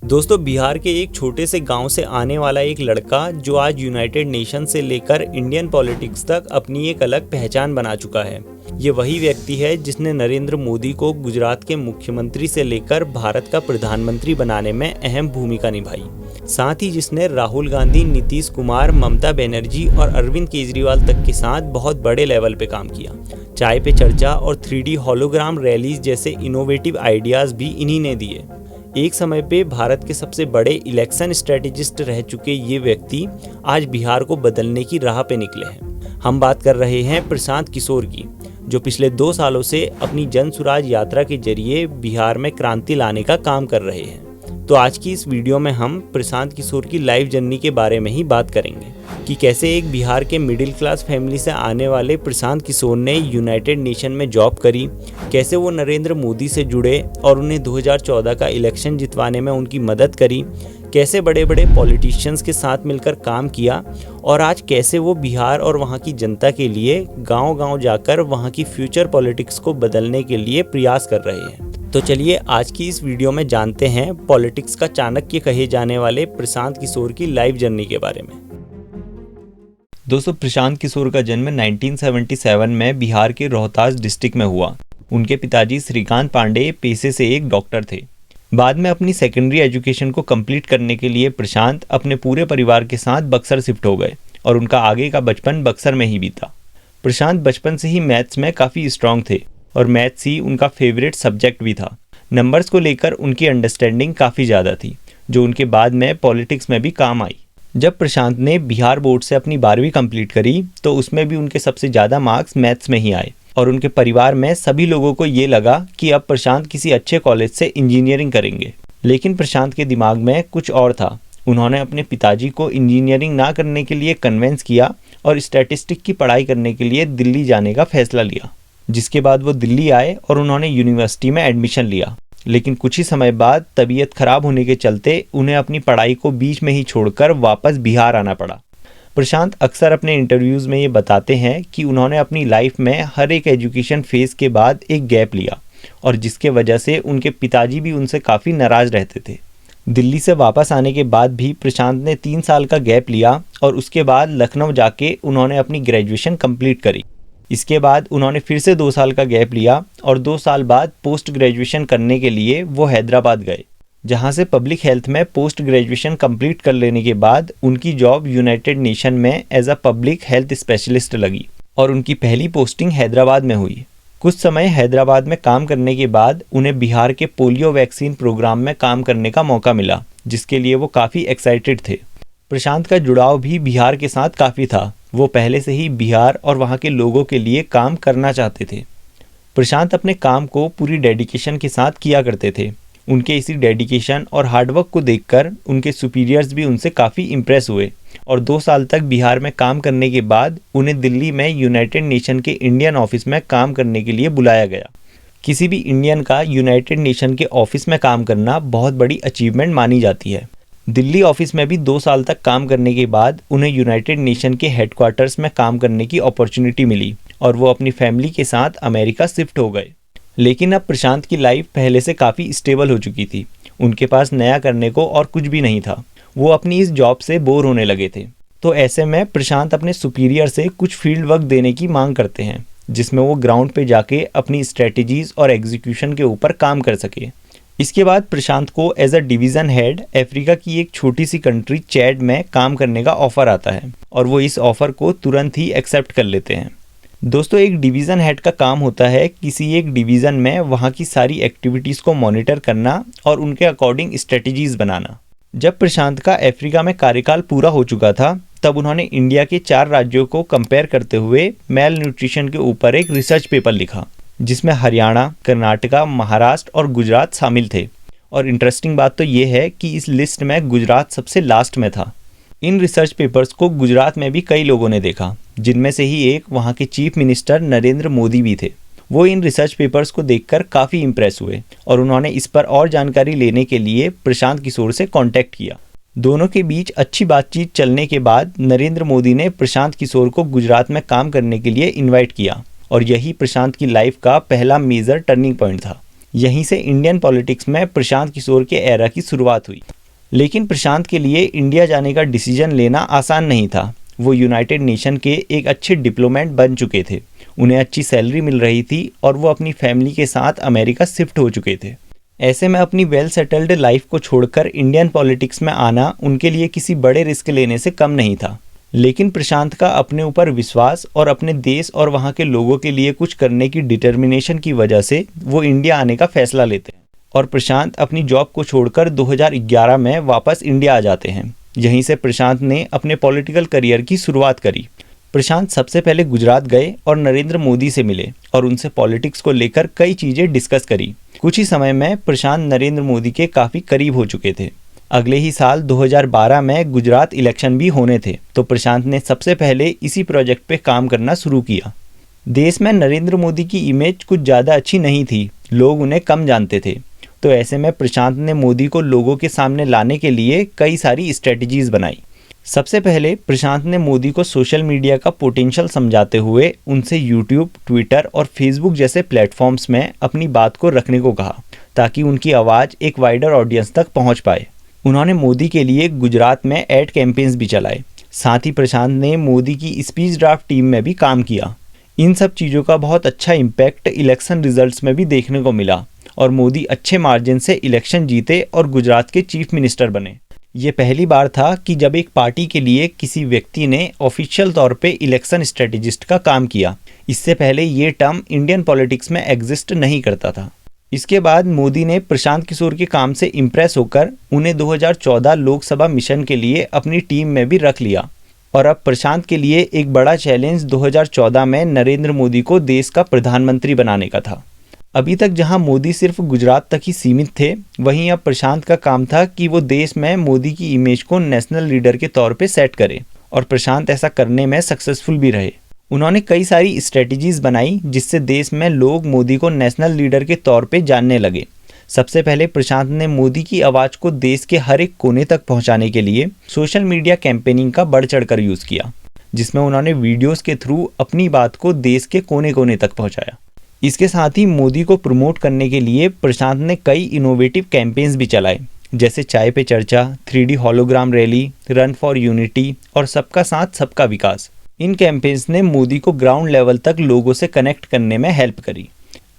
दोस्तों, बिहार के एक छोटे से गांव से आने वाला एक लड़का जो आज यूनाइटेड नेशन से लेकर इंडियन पॉलिटिक्स तक अपनी एक अलग पहचान बना चुका है। ये वही व्यक्ति है जिसने नरेंद्र मोदी को गुजरात के मुख्यमंत्री से लेकर भारत का प्रधानमंत्री बनाने में अहम भूमिका निभाई। साथ ही जिसने राहुल गांधी, नीतीश कुमार, ममता बनर्जी और अरविंद केजरीवाल तक के साथ बहुत बड़े लेवल पे काम किया। चाय पे चर्चा और 3D होलोग्राम रैलीज जैसे इनोवेटिव आइडियाज भी इन्हीं ने दिए। एक समय पे भारत के सबसे बड़े इलेक्शन स्ट्रेटेजिस्ट रह चुके ये व्यक्ति आज बिहार को बदलने की राह पे निकले हैं। हम बात कर रहे हैं प्रशांत किशोर की, जो पिछले 2 सालों से अपनी जन सुराज यात्रा के जरिए बिहार में क्रांति लाने का काम कर रहे हैं। तो आज की इस वीडियो में हम प्रशांत किशोर की लाइफ जर्नी के बारे में ही बात करेंगे कि कैसे एक बिहार के मिडिल क्लास फैमिली से आने वाले प्रशांत किशोर ने यूनाइटेड नेशन में जॉब करी, कैसे वो नरेंद्र मोदी से जुड़े और उन्हें 2014 का इलेक्शन जितवाने में उनकी मदद करी, कैसे बड़े बड़े पॉलिटिशियंस के साथ मिलकर काम किया और आज कैसे वो बिहार और वहाँ की जनता के लिए गाँव-गाँव जाकर वहाँ की फ्यूचर पॉलिटिक्स को बदलने के लिए प्रयास कर रहे हैं। तो चलिए आज की इस वीडियो में जानते हैं पॉलिटिक्स का चाणक्य कहे जाने वाले प्रशांत किशोर की लाइफ जर्नी के बारे में। दोस्तों, प्रशांत किशोर का जन्म 1977 में बिहार के रोहतास डिस्ट्रिक्ट में हुआ। उनके पिताजी श्रीकांत पांडे पेशे से एक डॉक्टर थे। बाद में अपनी सेकेंडरी एजुकेशन को कंप्लीट करने के लिए प्रशांत अपने पूरे परिवार के साथ बक्सर शिफ्ट हो गए और उनका आगे का बचपन बक्सर में ही बीता। प्रशांत बचपन से ही मैथ्स में काफ़ी स्ट्रांग थे और मैथ्स ही उनका फेवरेट सब्जेक्ट भी था। नंबर्स को लेकर उनकी अंडरस्टैंडिंग काफ़ी ज़्यादा थी, जो उनके बाद में पॉलिटिक्स में भी काम आई। जब प्रशांत ने बिहार बोर्ड से अपनी 12वीं कंप्लीट करी तो उसमें भी उनके सबसे ज़्यादा मार्क्स मैथ्स में ही आए और उनके परिवार में सभी लोगों को ये लगा कि अब प्रशांत किसी अच्छे कॉलेज से इंजीनियरिंग करेंगे। लेकिन प्रशांत के दिमाग में कुछ और था। उन्होंने अपने पिताजी को इंजीनियरिंग ना करने के लिए कन्वेंस किया और स्टैटिस्टिक की पढ़ाई करने के लिए दिल्ली जाने का फैसला लिया, जिसके बाद वो दिल्ली आए और उन्होंने यूनिवर्सिटी में एडमिशन लिया। लेकिन कुछ ही समय बाद तबीयत खराब होने के चलते उन्हें अपनी पढ़ाई को बीच में ही छोड़कर वापस बिहार आना पड़ा। प्रशांत अक्सर अपने इंटरव्यूज़ में ये बताते हैं कि उन्होंने अपनी लाइफ में हर एक एजुकेशन फेज़ के बाद एक गैप लिया और जिसके वजह से उनके पिताजी भी उनसे काफ़ी नाराज़ रहते थे। दिल्ली से वापस आने के बाद भी प्रशांत ने 3 साल का गैप लिया और उसके बाद लखनऊ जाके उन्होंने अपनी ग्रेजुएशन कंप्लीट करी। इसके बाद उन्होंने फिर से 2 साल का गैप लिया और 2 साल बाद पोस्ट ग्रेजुएशन करने के लिए वो हैदराबाद गए, जहां से पब्लिक हेल्थ में पोस्ट ग्रेजुएशन कंप्लीट कर लेने के बाद उनकी जॉब यूनाइटेड नेशन में as a public health specialist लगी और उनकी पहली पोस्टिंग हैदराबाद में हुई। कुछ समय हैदराबाद में काम करने के बाद उन्हें बिहार के पोलियो वैक्सीन प्रोग्राम में काम करने का मौका मिला, जिसके लिए वो काफ़ी एक्साइटेड थे। प्रशांत का जुड़ाव भी बिहार के साथ काफ़ी था। वो पहले से ही बिहार और वहाँ के लोगों के लिए काम करना चाहते थे। प्रशांत अपने काम को पूरी डेडिकेशन के साथ किया करते थे। उनके इसी डेडिकेशन और हार्डवर्क को देखकर उनके सुपीरियर्स भी उनसे काफ़ी इम्प्रेस हुए और 2 साल तक बिहार में काम करने के बाद उन्हें दिल्ली में यूनाइटेड नेशन के इंडियन ऑफिस में काम करने के लिए बुलाया गया। किसी भी इंडियन का यूनाइटेड नेशन के ऑफिस में काम करना बहुत बड़ी अचीवमेंट मानी जाती है। दिल्ली ऑफिस में भी 2 साल तक काम करने के बाद उन्हें यूनाइटेड नेशन के हेडक्वार्टर्स में काम करने की अपॉर्चुनिटी मिली और वो अपनी फैमिली के साथ अमेरिका शिफ्ट हो गए। लेकिन अब प्रशांत की लाइफ पहले से काफ़ी स्टेबल हो चुकी थी। उनके पास नया करने को और कुछ भी नहीं था। वो अपनी इस जॉब से बोर होने लगे थे। तो ऐसे में प्रशांत अपने सुपीरियर से कुछ फील्ड वर्क देने की मांग करते हैं, जिसमें वो ग्राउंड पे जाके अपनी स्ट्रेटजीज और एग्जीक्यूशन के ऊपर काम कर सके। इसके बाद प्रशांत को as a division head Africa की एक छोटी सी कंट्री चैड में काम करने का ऑफ़र आता है और वो इस ऑफ़र को तुरंत ही एक्सेप्ट कर लेते हैं। दोस्तों, एक डिवीज़न हेड का काम होता है किसी एक डिवीज़न में वहाँ की सारी एक्टिविटीज़ को मॉनिटर करना और उनके अकॉर्डिंग स्ट्रेटजीज़ बनाना। जब प्रशांत का अफ्रीका में कार्यकाल पूरा हो चुका था तब उन्होंने इंडिया के 4 राज्यों को कंपेयर करते हुए मेल न्यूट्रिशन के ऊपर एक रिसर्च पेपर लिखा, जिसमें हरियाणा, कर्नाटका, महाराष्ट्र और गुजरात शामिल थे। और इंटरेस्टिंग बात तो ये है कि इस लिस्ट में गुजरात सबसे लास्ट में था। इन रिसर्च पेपर्स को गुजरात में भी कई लोगों ने देखा, जिनमें से ही एक वहाँ के चीफ मिनिस्टर नरेंद्र मोदी भी थे। वो इन रिसर्च पेपर्स को देखकर काफ़ी इम्प्रेस हुए और उन्होंने इस पर और जानकारी लेने के लिए प्रशांत किशोर से कांटेक्ट किया। दोनों के बीच अच्छी बातचीत चलने के बाद नरेंद्र मोदी ने प्रशांत किशोर को गुजरात में काम करने के लिए इन्वाइट किया और यही प्रशांत की लाइफ का पहला मेजर टर्निंग पॉइंट था। यहीं से इंडियन पॉलिटिक्स में प्रशांत किशोर के एरा की शुरुआत हुई। लेकिन प्रशांत के लिए इंडिया जाने का डिसीजन लेना आसान नहीं था। वो यूनाइटेड नेशन के एक अच्छे डिप्लोमेट बन चुके थे, उन्हें अच्छी सैलरी मिल रही थी और वो अपनी फैमिली के साथ अमेरिका शिफ्ट हो चुके थे। ऐसे में अपनी वेल सेटल्ड लाइफ को छोड़कर इंडियन पॉलिटिक्स में आना उनके लिए किसी बड़े रिस्क लेने से कम नहीं था। लेकिन प्रशांत का अपने ऊपर विश्वास और अपने देश और वहाँ के लोगों के लिए कुछ करने की डिटर्मिनेशन की वजह से वो इंडिया आने का फैसला लेते हैं और प्रशांत अपनी जॉब को छोड़कर 2011 में वापस इंडिया आ जाते हैं। यहीं से प्रशांत ने अपने पॉलिटिकल करियर की शुरुआत करी। प्रशांत सबसे पहले गुजरात गए और नरेंद्र मोदी से मिले और उनसे पॉलिटिक्स को लेकर कई चीज़ें डिस्कस करी। कुछ ही समय में प्रशांत नरेंद्र मोदी के काफ़ी करीब हो चुके थे। अगले ही साल 2012 में गुजरात इलेक्शन भी होने थे, तो प्रशांत ने सबसे पहले इसी प्रोजेक्ट पे काम करना शुरू किया। देश में नरेंद्र मोदी की इमेज कुछ ज़्यादा अच्छी नहीं थी, लोग उन्हें कम जानते थे। तो ऐसे में प्रशांत ने मोदी को लोगों के सामने लाने के लिए कई सारी स्ट्रेटजीज बनाई। सबसे पहले प्रशांत ने मोदी को सोशल मीडिया का पोटेंशियल समझाते हुए उनसे यूट्यूब, ट्विटर और फेसबुक जैसे प्लेटफॉर्म्स में अपनी बात को रखने को कहा, ताकि उनकी आवाज़ एक वाइडर ऑडियंस तक पहुंच पाए। उन्होंने मोदी के लिए गुजरात में एड कैंपेन्स भी चलाए। साथ ही प्रशांत ने मोदी की स्पीच ड्राफ्ट टीम में भी काम किया। इन सब चीज़ों का बहुत अच्छा इम्पैक्ट इलेक्शन रिजल्ट्स में भी देखने को मिला और मोदी अच्छे मार्जिन से इलेक्शन जीते और गुजरात के चीफ मिनिस्टर बने। ये पहली बार था कि जब एक पार्टी के लिए किसी व्यक्ति ने ऑफिशियल तौर पे इलेक्शन स्ट्रेटेजिस्ट का काम किया। इससे पहले ये टर्म इंडियन पॉलिटिक्स में एग्जिस्ट नहीं करता था। इसके बाद मोदी ने प्रशांत किशोर के काम से इम्प्रेस होकर उन्हें 2014 लोकसभा मिशन के लिए अपनी टीम में भी रख लिया। और अब प्रशांत के लिए एक बड़ा चैलेंज 2014 में नरेंद्र मोदी को देश का प्रधानमंत्री बनाने का था। अभी तक जहां मोदी सिर्फ गुजरात तक ही सीमित थे, वहीं अब प्रशांत का काम था कि वो देश में मोदी की इमेज को नेशनल लीडर के तौर पे सेट करे और प्रशांत ऐसा करने में सक्सेसफुल भी रहे। उन्होंने कई सारी स्ट्रेटजीज बनाई जिससे देश में लोग मोदी को नेशनल लीडर के तौर पे जानने लगे। सबसे पहले प्रशांत ने मोदी की आवाज़ को देश के हर एक कोने तक पहुंचाने के लिए सोशल मीडिया कैंपेनिंग का बढ़ चढ़कर यूज़ किया, जिसमें उन्होंने वीडियोज़ के थ्रू अपनी बात को देश के कोने कोने तक पहुँचाया। इसके साथ ही मोदी को प्रमोट करने के लिए प्रशांत ने कई इनोवेटिव कैंपेन्स भी चलाए, जैसे चाय पे चर्चा, 3D hologram rally, run for unity और सबका साथ सबका विकास। इन कैंपेन्स ने मोदी को ग्राउंड लेवल तक लोगों से कनेक्ट करने में हेल्प करी।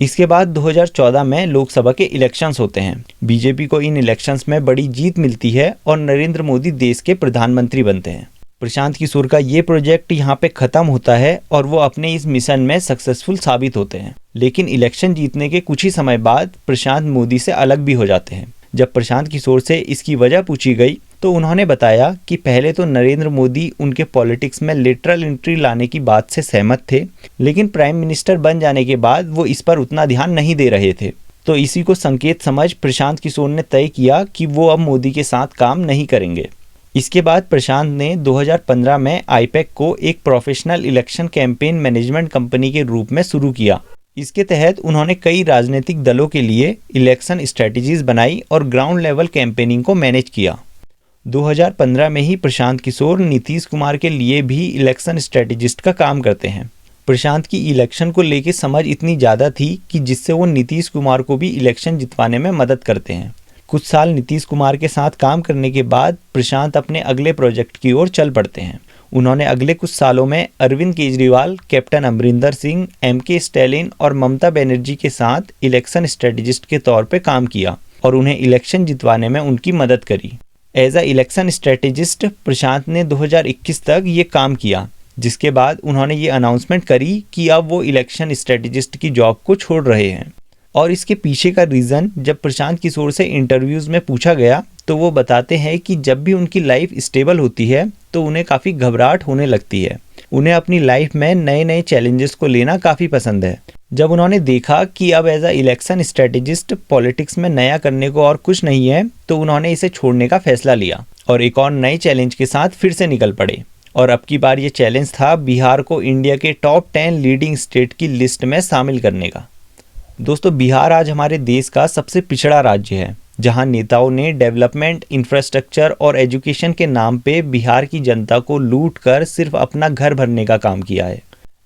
इसके बाद 2014 में लोकसभा के इलेक्शंस होते हैं। बीजेपी को इन इलेक्शंस में बड़ी जीत मिलती है और नरेंद्र मोदी देश के प्रधानमंत्री बनते हैं। प्रशांत किशोर का ये प्रोजेक्ट यहाँ पे ख़त्म होता है और वो अपने इस मिशन में सक्सेसफुल साबित होते हैं। लेकिन इलेक्शन जीतने के कुछ ही समय बाद प्रशांत मोदी से अलग भी हो जाते हैं। जब प्रशांत किशोर से इसकी वजह पूछी गई तो उन्होंने बताया कि पहले तो नरेंद्र मोदी उनके पॉलिटिक्स में लिटरल एंट्री लाने की बात से सहमत थे, लेकिन प्राइम मिनिस्टर बन जाने के बाद वो इस पर उतना ध्यान नहीं दे रहे थे। तो इसी को संकेत समझ प्रशांत किशोर ने तय किया कि वो अब मोदी के साथ काम नहीं करेंगे। इसके बाद प्रशांत ने 2015 में आईपैक को एक professional election campaign management company के रूप में शुरू किया। इसके तहत उन्होंने कई राजनीतिक दलों के लिए इलेक्शन स्ट्रेटजीज बनाई और ग्राउंड लेवल कैंपेनिंग को मैनेज किया। 2015 में ही प्रशांत किशोर नीतीश कुमार के लिए भी इलेक्शन स्ट्रेटजिस्ट का काम करते हैं। प्रशांत की इलेक्शन को लेकर समझ इतनी ज़्यादा थी कि जिससे वो नीतीश कुमार को भी इलेक्शन जितवाने में मदद करते हैं। कुछ साल नीतीश कुमार के साथ काम करने के बाद प्रशांत अपने अगले प्रोजेक्ट की ओर चल पड़ते हैं। उन्होंने अगले कुछ सालों में अरविंद केजरीवाल, कैप्टन अमरिंदर सिंह, MK स्टैलिन और ममता बनर्जी के साथ इलेक्शन स्ट्रेटजिस्ट के तौर पर काम किया और उन्हें इलेक्शन जितवाने में उनकी मदद करी। एज अ इलेक्शन स्ट्रेटजिस्ट प्रशांत ने 2021 तक ये काम किया, जिसके बाद उन्होंने ये अनाउंसमेंट करी कि अब वो इलेक्शन स्ट्रेटजिस्ट की जॉब को छोड़ रहे हैं। और इसके पीछे का रीज़न जब प्रशांत किशोर से इंटरव्यूज़ में पूछा गया तो वो बताते हैं कि जब भी उनकी लाइफ स्टेबल होती है तो उन्हें काफ़ी घबराहट होने लगती है। उन्हें अपनी लाइफ में नए नए चैलेंजेस को लेना काफ़ी पसंद है। जब उन्होंने देखा कि अब as a election strategist politics में नया करने को और कुछ नहीं है, तो उन्होंने इसे छोड़ने का फैसला लिया और एक और नए चैलेंज के साथ फिर से निकल पड़े। और अब की बार ये चैलेंज था बिहार को इंडिया के टॉप 10 लीडिंग स्टेट की लिस्ट में शामिल करने का। दोस्तों, बिहार आज हमारे देश का सबसे पिछड़ा राज्य है, जहां नेताओं ने डेवलपमेंट, इंफ्रास्ट्रक्चर और एजुकेशन के नाम पे बिहार की जनता को लूट कर सिर्फ अपना घर भरने का काम किया है।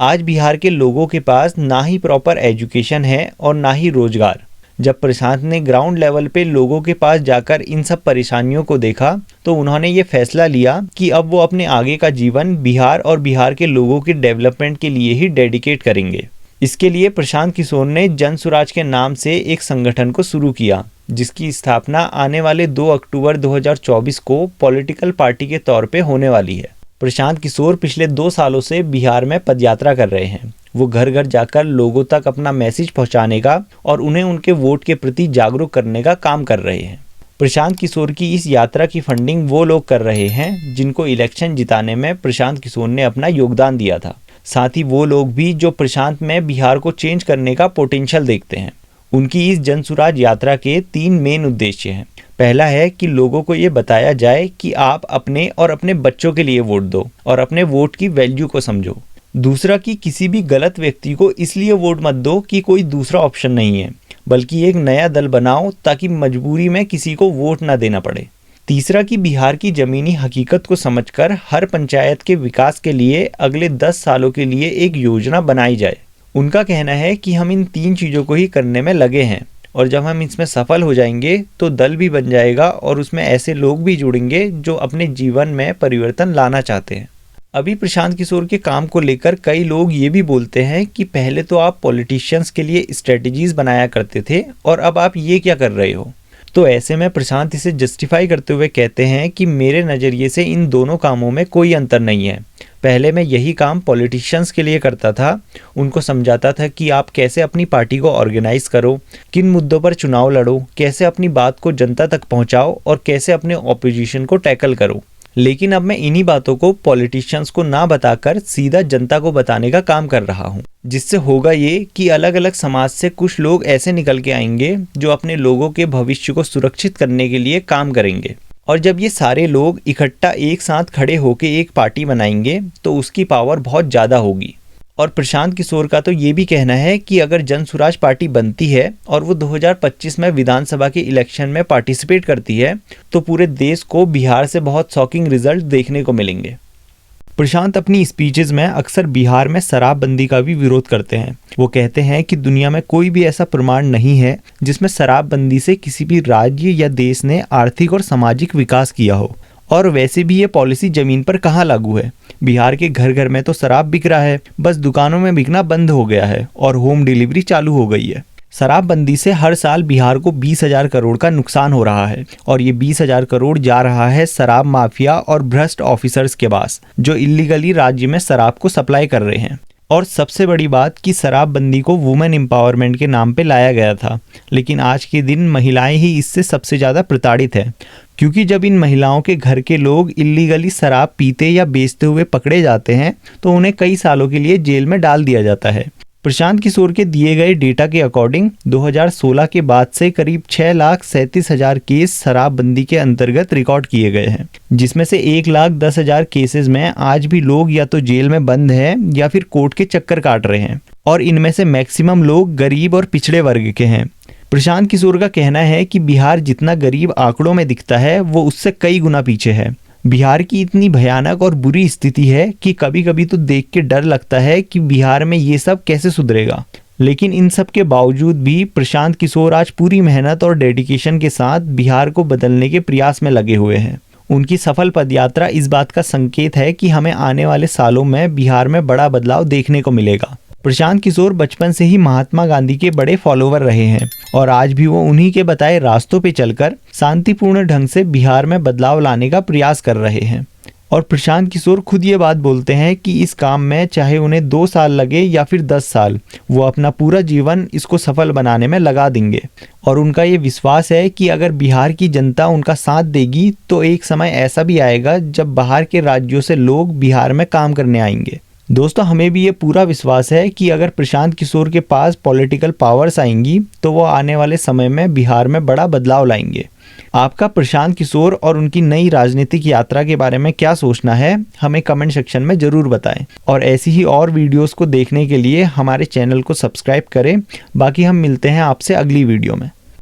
आज बिहार के लोगों के पास ना ही प्रॉपर एजुकेशन है और ना ही रोजगार। जब प्रशांत ने ग्राउंड लेवल पे लोगों के पास जाकर इन सब परेशानियों को देखा तो उन्होंने ये फैसला लिया कि अब वो अपने आगे का जीवन बिहार और बिहार के लोगों के डेवलपमेंट के लिए ही डेडिकेट करेंगे। इसके लिए प्रशांत किशोर ने जन सुराज के नाम से एक संगठन को शुरू किया, जिसकी स्थापना आने वाले 2 अक्टूबर 2024 को पॉलिटिकल पार्टी के तौर पे होने वाली है। प्रशांत किशोर पिछले 2 सालों से बिहार में पदयात्रा कर रहे हैं। वो घर घर जाकर लोगों तक अपना मैसेज पहुंचाने का और उन्हें उनके वोट के प्रति जागरूक करने का काम कर रहे हैं। प्रशांत किशोर की इस यात्रा की फंडिंग वो लोग कर रहे हैं जिनको इलेक्शन जिताने में प्रशांत किशोर ने अपना योगदान दिया था। साथ ही वो लोग भी जो प्रशांत में बिहार को चेंज करने का पोटेंशियल देखते हैं। उनकी इस जनसुराज यात्रा के 3 मेन उद्देश्य हैं। पहला है कि लोगों को ये बताया जाए कि आप अपने और अपने बच्चों के लिए वोट दो और अपने वोट की वैल्यू को समझो। दूसरा कि किसी भी गलत व्यक्ति को इसलिए वोट मत दो कि कोई दूसरा ऑप्शन नहीं है, बल्कि एक नया दल बनाओ ताकि मजबूरी में किसी को वोट ना देना पड़े। तीसरा कि बिहार की ज़मीनी हकीकत को समझकर हर पंचायत के विकास के लिए अगले 10 सालों के लिए एक योजना बनाई जाए। उनका कहना है कि हम इन 3 चीज़ों को ही करने में लगे हैं और जब हम इसमें सफल हो जाएंगे तो दल भी बन जाएगा और उसमें ऐसे लोग भी जुड़ेंगे जो अपने जीवन में परिवर्तन लाना चाहते हैं। अभी प्रशांत किशोर के काम को लेकर कई लोग ये भी बोलते हैं कि पहले तो आप पॉलिटिशियंस के लिए स्ट्रेटजीज बनाया करते थे और अब आप ये क्या कर रहे हो। तो ऐसे में प्रशांत इसे जस्टिफाई करते हुए कहते हैं कि मेरे नज़रिए से इन दोनों कामों में कोई अंतर नहीं है। पहले मैं यही काम पॉलिटिशियंस के लिए करता था, उनको समझाता था कि आप कैसे अपनी पार्टी को ऑर्गेनाइज करो, किन मुद्दों पर चुनाव लड़ो, कैसे अपनी बात को जनता तक पहुंचाओ और कैसे अपने ऑपोजिशन को टैकल करो। लेकिन अब मैं इन्हीं बातों को पॉलिटिशियंस को ना बताकर सीधा जनता को बताने का काम कर रहा हूँ, जिससे होगा ये कि अलग अलग समाज से कुछ लोग ऐसे निकल के आएंगे जो अपने लोगों के भविष्य को सुरक्षित करने के लिए काम करेंगे। और जब ये सारे लोग इकट्ठा एक साथ खड़े होकर एक पार्टी बनाएंगे तो उसकी पावर बहुत ज़्यादा होगी। और प्रशांत किशोर का तो ये भी कहना है कि अगर जन सुराज पार्टी बनती है और वो 2025 में विधानसभा के इलेक्शन में पार्टिसिपेट करती है तो पूरे देश को बिहार से बहुत शॉकिंग रिजल्ट देखने को मिलेंगे। प्रशांत अपनी स्पीचेस में अक्सर बिहार में शराबबंदी का भी विरोध करते हैं। वो कहते हैं कि दुनिया में कोई भी ऐसा प्रमाण नहीं है जिसमें शराबबंदी से किसी भी राज्य या देश ने आर्थिक और सामाजिक विकास किया हो। और वैसे भी ये पॉलिसी जमीन पर कहाँ लागू है। बिहार के घर घर में तो शराब बिक रहा है, बस दुकानों में बिकना बंद हो गया है और होम डिलीवरी चालू हो गई है। शराबबंदी से हर साल बिहार को 20,000 करोड़ का नुकसान हो रहा है और ये 20,000 करोड़ जा रहा है शराब माफिया और भ्रष्ट ऑफिसर्स के पास जो इलीगली राज्य में शराब को सप्लाई कर रहे हैं। और सबसे बड़ी बात कि शराबबंदी को वुमेन एम्पावरमेंट के नाम पे लाया गया था, लेकिन आज के दिन महिलाएं ही इससे सबसे ज़्यादा प्रताड़ित हैं, क्योंकि जब इन महिलाओं के घर के लोग इलीगली शराब पीते या बेचते हुए पकड़े जाते हैं तो उन्हें कई सालों के लिए जेल में डाल दिया जाता है। प्रशांत किशोर के दिए गए डेटा के अकॉर्डिंग 2016 के बाद से करीब 6,37,000 केस शराबबंदी के अंतर्गत रिकॉर्ड किए गए हैं, जिसमें से 1,10,000 केसेस में आज भी लोग या तो जेल में बंद हैं या फिर कोर्ट के चक्कर काट रहे हैं और इनमें से मैक्सिमम लोग गरीब और पिछड़े वर्ग के हैं। प्रशांत किशोर का कहना है कि बिहार जितना गरीब आंकड़ों में दिखता है वो उससे कई गुना पीछे है। बिहार की इतनी भयानक और बुरी स्थिति है कि कभी कभी तो देख के डर लगता है कि बिहार में ये सब कैसे सुधरेगा। लेकिन इन सब के बावजूद भी प्रशांत किशोर आज पूरी मेहनत और डेडिकेशन के साथ बिहार को बदलने के प्रयास में लगे हुए हैं। उनकी सफल पदयात्रा इस बात का संकेत है कि हमें आने वाले सालों में बिहार में बड़ा बदलाव देखने को मिलेगा। प्रशांत किशोर बचपन से ही महात्मा गांधी के बड़े फॉलोवर रहे हैं और आज भी वो उन्हीं के बताए रास्तों पे चलकर शांतिपूर्ण ढंग से बिहार में बदलाव लाने का प्रयास कर रहे हैं। और प्रशांत किशोर खुद ये बात बोलते हैं कि इस काम में चाहे उन्हें 2 साल लगे या फिर 10 साल, वो अपना पूरा जीवन इसको सफल बनाने में लगा देंगे। और उनका ये विश्वास है कि अगर बिहार की जनता उनका साथ देगी तो एक समय ऐसा भी आएगा जब बाहर के राज्यों से लोग बिहार में काम करने आएंगे। दोस्तों, हमें भी ये पूरा विश्वास है कि अगर प्रशांत किशोर के पास पॉलिटिकल पावर्स आएंगी तो वो आने वाले समय में बिहार में बड़ा बदलाव लाएंगे। आपका प्रशांत किशोर और उनकी नई राजनीतिक यात्रा के बारे में क्या सोचना है, हमें कमेंट सेक्शन में ज़रूर बताएं। और ऐसी ही और वीडियोस को देखने के लिए हमारे चैनल को सब्सक्राइब करें। बाकी हम मिलते हैं आपसे अगली वीडियो में।